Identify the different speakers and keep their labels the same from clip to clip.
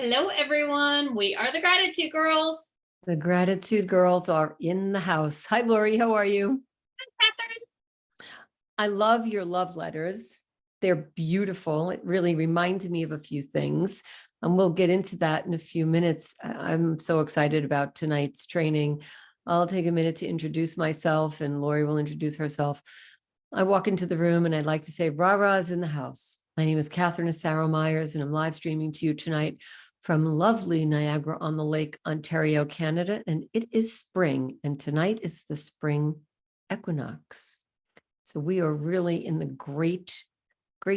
Speaker 1: Hello, everyone. We are the Gratitude Girls.
Speaker 2: The Gratitude Girls are in the house. Hi, Lori. How are you?
Speaker 1: Catherine.
Speaker 2: I love your love letters. They're beautiful. It really reminds me of a few things. And we'll get into that in a few minutes. I'm so excited about tonight's training. I'll take a minute to introduce myself and Lori will introduce herself. I walk into the room and I'd like to say, rah-rah is in the house. My name is Catherine Asaro-Myers and I'm live streaming to you tonight from lovely Niagara-on-the-Lake, Ontario, Canada. And it is spring, and tonight is the spring equinox. So we are really in the great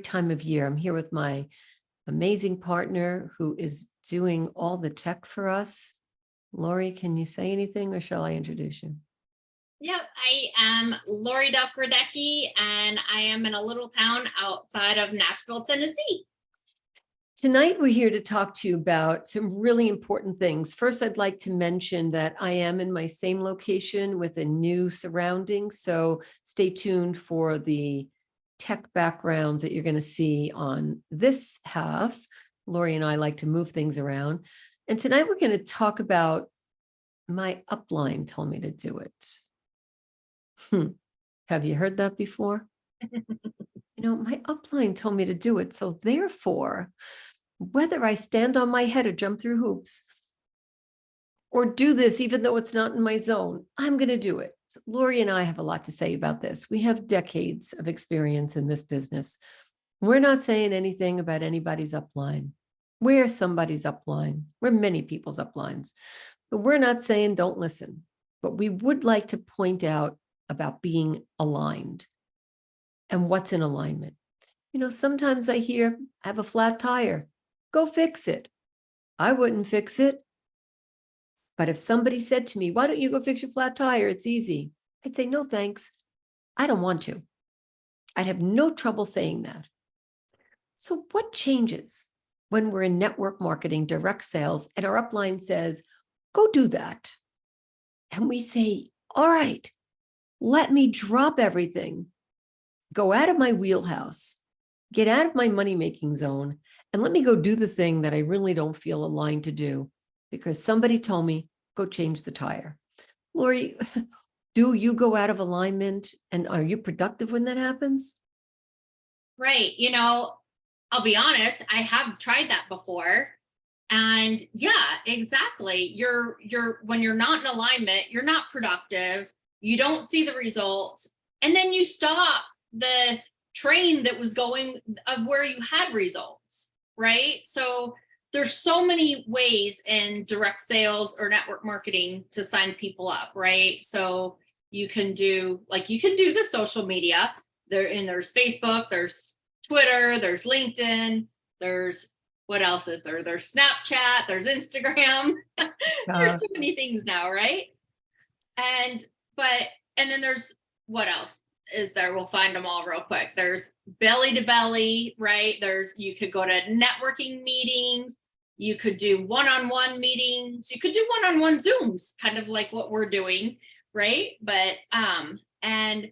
Speaker 2: time of year. I'm here with my amazing partner who is doing all the tech for us. Lori, can you say anything or shall I introduce you?
Speaker 1: Yep, I am Lori Radecki, and I am in a little town outside of Nashville, Tennessee.
Speaker 2: Tonight, we're here to talk to you about some really important things. First, I'd like to mention that I am in my same location with a new surrounding. So stay tuned for the tech backgrounds that you're going to see on this half. Lori and I like to move things around. And tonight, we're going to talk about my upline told me to do it. Have you heard that before? My upline told me to do it. So therefore, whether I stand on my head or jump through hoops or do this, even though it's not in my zone, I'm going to do it. So Lori and I have a lot to say about this. We have decades of experience in this business. We're not saying anything about anybody's upline. We're somebody's upline. We're many people's uplines, but we're not saying don't listen. But we would like to point out about being aligned and what's in alignment. Sometimes I hear, I have a flat tire. Go fix it. I wouldn't fix it. But if somebody said to me, why don't you go fix your flat tire? It's easy. I'd say, no, thanks. I don't want to. I'd have no trouble saying that. So what changes when we're in network marketing, direct sales, and our upline says, go do that? And we say, all right, let me drop everything, go out of my wheelhouse, get out of my money-making zone, and let me go do the thing that I really don't feel aligned to do because somebody told me, go change the tire. Lori, do you go out of alignment and are you productive when that happens?
Speaker 1: Right. I'll be honest, I have tried that before. And yeah, exactly. When you're not in alignment, you're not productive. You don't see the results. And then you stop the train that was going of where you had results, right? So there's so many ways in direct sales or network marketing to sign people up, right? So you can do the social media there's Facebook, there's Twitter, there's LinkedIn, there's what else is there? There's Snapchat, there's Instagram. There's so many things now, right? And then there's what else is there? We'll find them all real quick. There's belly to belly, right? You could go to networking meetings. You could do one-on-one meetings. You could do one-on-one Zooms, kind of like what we're doing, right? But, and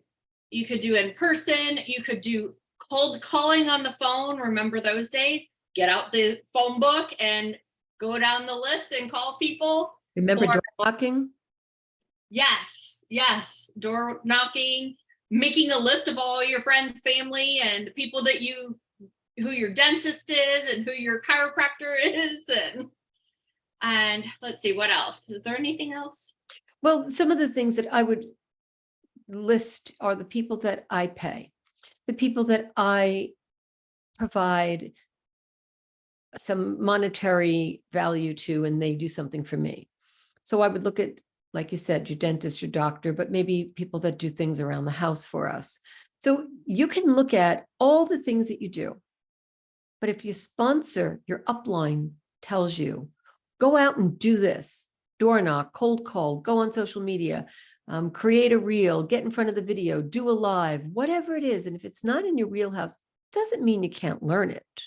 Speaker 1: you could do in person. You could do cold calling on the phone. Remember those days? Get out the phone book and go down the list and call people.
Speaker 2: Remember door knocking?
Speaker 1: Yes. Door knocking, making a list of all your friends, family, and people that who your dentist is and who your chiropractor is. And let's see, what else? Is there anything else?
Speaker 2: Well, some of the things that I would list are the people that I pay, the people that I provide some monetary value to, and they do something for me. So I would look at, like you said, your dentist, your doctor, but maybe people that do things around the house for us. So you can look at all the things that you do. But if your sponsor, your upline tells you, go out and do this, door knock, cold call, go on social media, create a reel, get in front of the video, do a live, whatever it is. And if it's not in your wheelhouse, it doesn't mean you can't learn it.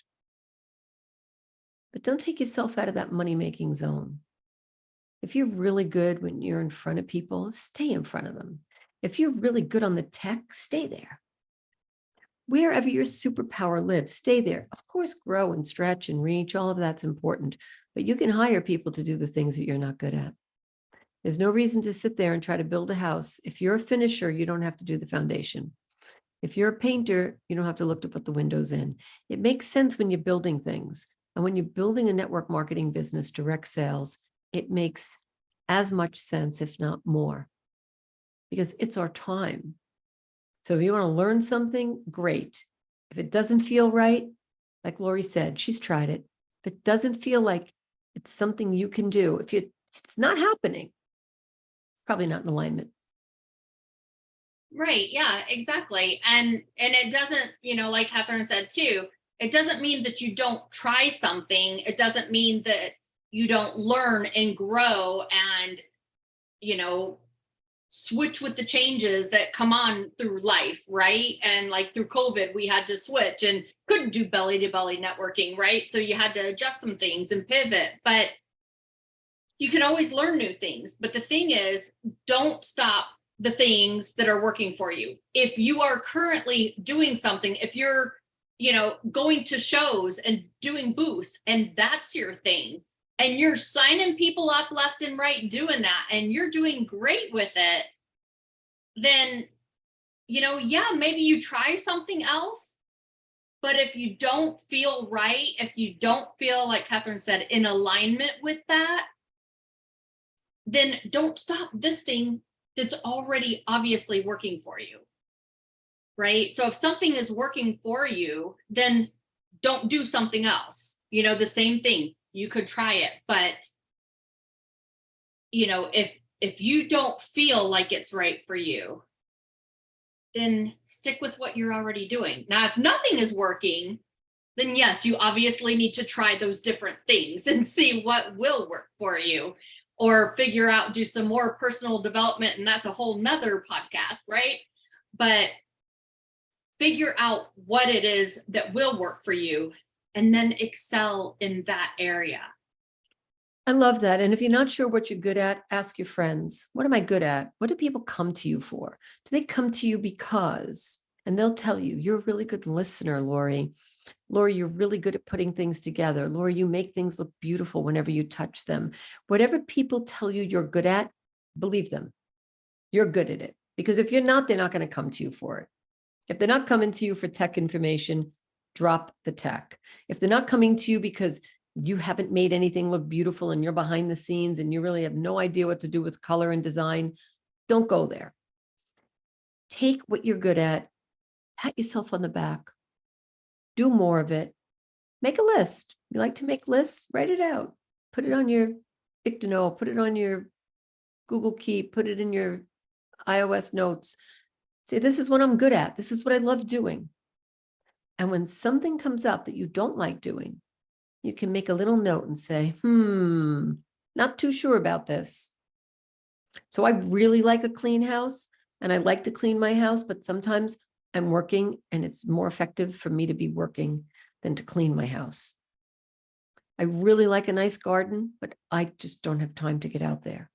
Speaker 2: But don't take yourself out of that money-making zone. If you're really good when you're in front of people, stay in front of them. If you're really good on the tech, stay there. Wherever your superpower lives, stay there. Of course, grow and stretch and reach, all of that's important, but you can hire people to do the things that you're not good at. There's no reason to sit there and try to build a house. If you're a finisher, you don't have to do the foundation. If you're a painter, you don't have to look to put the windows in. It makes sense when you're building things. And when you're building a network marketing business, direct sales, it makes as much sense, if not more, because it's our time. So if you want to learn something, great. If it doesn't feel right, like Lori said, she's tried it. If it doesn't feel like it's something you can do, if it's not happening, probably not in alignment.
Speaker 1: Right. Yeah, exactly. And it doesn't, like Catherine said too, it doesn't mean that you don't try something. It doesn't mean that you don't learn and grow and, switch with the changes that come on through life, right? And like through COVID, we had to switch and couldn't do belly to belly networking, right? So you had to adjust some things and pivot, but you can always learn new things. But the thing is, don't stop the things that are working for you. If you are currently doing something, if you're, going to shows and doing booths and that's your thing, and you're signing people up left and right doing that, and you're doing great with it, then, yeah, maybe you try something else. But if you don't feel right, if you don't feel, like Catherine said, in alignment with that, then don't stop this thing that's already obviously working for you. Right? So if something is working for you, then don't do something else. The same thing. You could try it, but if you don't feel like it's right for you, then stick with what you're already doing. Now, if nothing is working, then yes, you obviously need to try those different things and see what will work for you, or figure out, do some more personal development. And that's a whole nother podcast, right? But figure out what it is that will work for you and then excel in that area.
Speaker 2: I love that. And if you're not sure what you're good at, ask your friends, what am I good at? What do people come to you for? Do they come to you because, and they'll tell you, you're a really good listener, Lori. Lori, you're really good at putting things together. Lori, you make things look beautiful whenever you touch them. Whatever people tell you you're good at, believe them. You're good at it. Because if you're not, they're not going to come to you for it. If they're not coming to you for tech information, drop the tech. If they're not coming to you because you haven't made anything look beautiful and you're behind the scenes and you really have no idea what to do with color and design, don't go there. Take what you're good at, pat yourself on the back, do more of it, make a list. You like to make lists? Write it out. Put it on your Big to Know, put it on your Google Keep, put it in your iOS notes. Say, this is what I'm good at. This is what I love doing. And when something comes up that you don't like doing, you can make a little note and say, not too sure about this. So I really like a clean house and I like to clean my house, but sometimes I'm working and it's more effective for me to be working than to clean my house. I really like a nice garden, but I just don't have time to get out there.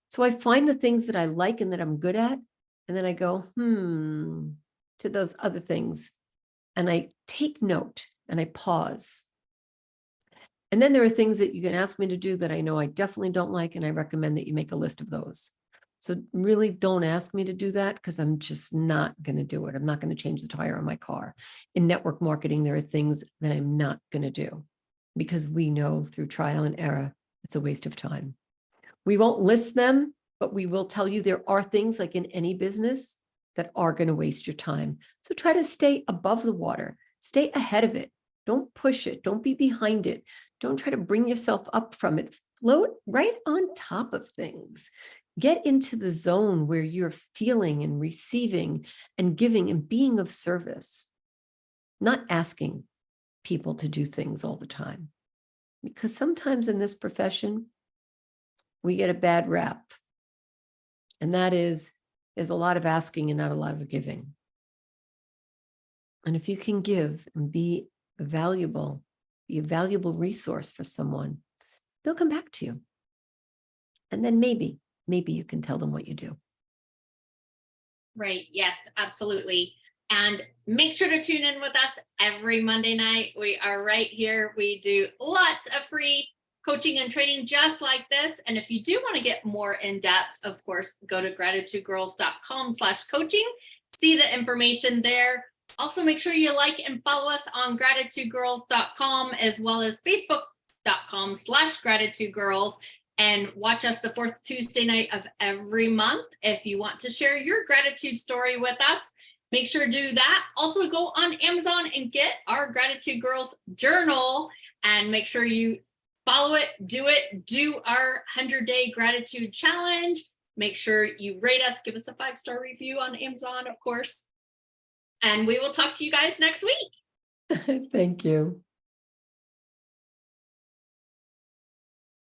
Speaker 2: So I find the things that I like and that I'm good at, and then I go, to those other things. And I take note and I pause. And then there are things that you can ask me to do that I know I definitely don't like, and I recommend that you make a list of those. So really don't ask me to do that because I'm just not going to do it. I'm not going to change the tire on my car. In network marketing, there are things that I'm not going to do because we know through trial and error, it's a waste of time. We won't list them, but we will tell you there are things like in any business that are going to waste your time. So try to stay above the water, stay ahead of it. Don't push it. Don't be behind it. Don't try to bring yourself up from it. Float right on top of things. Get into the zone where you're feeling and receiving and giving and being of service, not asking people to do things all the time. Because sometimes in this profession, we get a bad rap. And that is, there's a lot of asking and not a lot of giving. And if you can give and be a valuable resource for someone, they'll come back to you. And then maybe you can tell them what you do.
Speaker 1: Right. Yes, absolutely. And make sure to tune in with us every Monday night. We are right here. We do lots of free coaching and training just like this. And if you do want to get more in depth, of course, go to gratitudegirls.com/coaching, see the information there. Also, make sure you like and follow us on gratitudegirls.com as well as facebook.com/gratitudegirls, and watch us the fourth Tuesday night of every month. If you want to share your gratitude story with us, make sure to do that. Also, go on Amazon and get our Gratitude Girls journal, and make sure you follow it, do our 100-day gratitude challenge. Make sure you rate us, give us a 5-star review on Amazon, of course. And we will talk to you guys next week.
Speaker 2: Thank you.